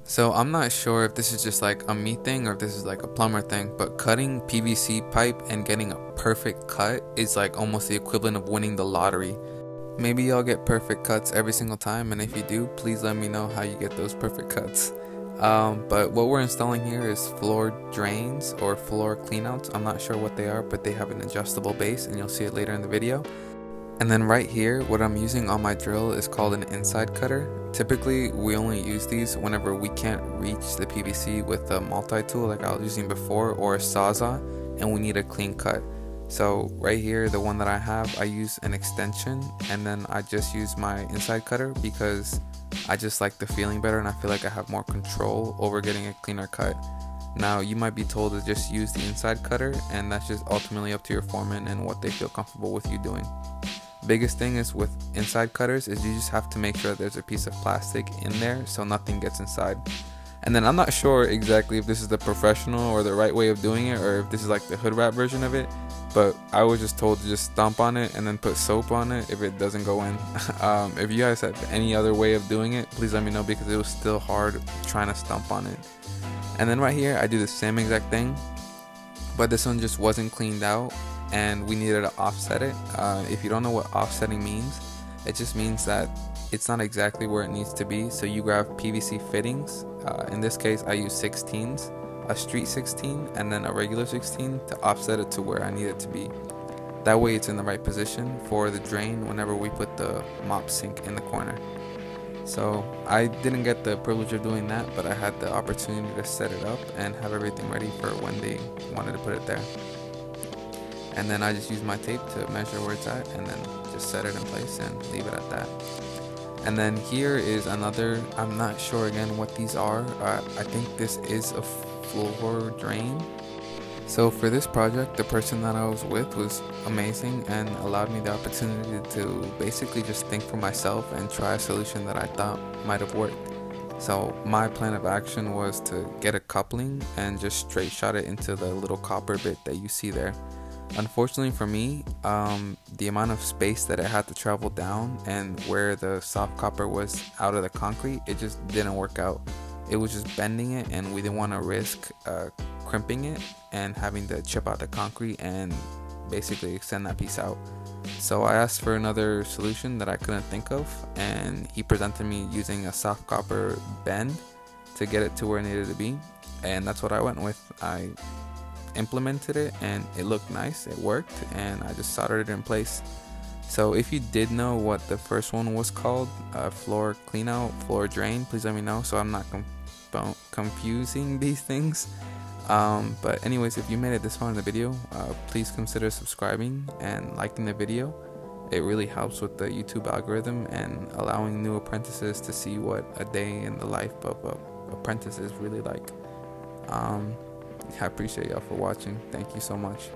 So I'm not sure if this is just like a me thing or if this is like a plumber thing, but cutting PVC pipe and getting a perfect cut is like almost the equivalent of winning the lottery. Maybe y'all get perfect cuts every single time, and if you do, please let me know how you get those perfect cuts. But what we're installing here is floor drains or floor cleanouts. I'm not sure what they are, but they have an adjustable base, and you'll see it later in the video. And then right here, what I'm using on my drill is called an inside cutter. Typically, we only use these whenever we can't reach the PVC with a multi-tool like I was using before, or a Sawzall, and we need a clean cut. So right here, the one that I have, I use an extension, and then I just use my inside cutter because I just like the feeling better, and I feel like I have more control over getting a cleaner cut. Now, you might be told to just use the inside cutter, and that's just ultimately up to your foreman and what they feel comfortable with you doing. Biggest thing is with inside cutters is you just have to make sure that there's a piece of plastic in there so nothing gets inside. And then I'm not sure exactly if this is the professional or the right way of doing it, or if this is like the hood wrap version of it, but I was just told to just stomp on it and then put soap on it if it doesn't go in. If you guys have any other way of doing it, please let me know, because it was still hard trying to stomp on it. And then right here I do the same exact thing, but this one just wasn't cleaned out and we needed to offset it. If you don't know what offsetting means, it just means that it's not exactly where it needs to be. So you grab PVC fittings. In this case, I use 16s, a street 16 and then a regular 16 to offset it to where I need it to be. That way it's in the right position for the drain whenever we put the mop sink in the corner. So I didn't get the privilege of doing that, but I had the opportunity to set it up and have everything ready for when they wanted to put it there. And then I just use my tape to measure where it's at and then just set it in place and leave it at that. And then here is another, I'm not sure again what these are. I think this is a floor drain. So for this project, the person that I was with was amazing and allowed me the opportunity to basically just think for myself and try a solution that I thought might have worked. So my plan of action was to get a coupling and just straight shot it into the little copper bit that you see there. Unfortunately for me, the amount of space that it had to travel down and where the soft copper was out of the concrete, it just didn't work out. It was just bending it, and we didn't want to risk crimping it and having to chip out the concrete and basically extend that piece out. So I asked for another solution that I couldn't think of, and he presented me using a soft copper bend to get it to where it needed to be, and that's what I went with. I implemented it and it looked nice, it worked, and I just soldered it in place. So if you did know what the first one was called, floor cleanout, floor drain, please let me know so I'm not confusing these things. But anyways, if you made it this far in the video, please consider subscribing and liking the video. It really helps with the YouTube algorithm and allowing new apprentices to see what a day in the life of an apprentice is really like. I appreciate y'all for watching. Thank you so much.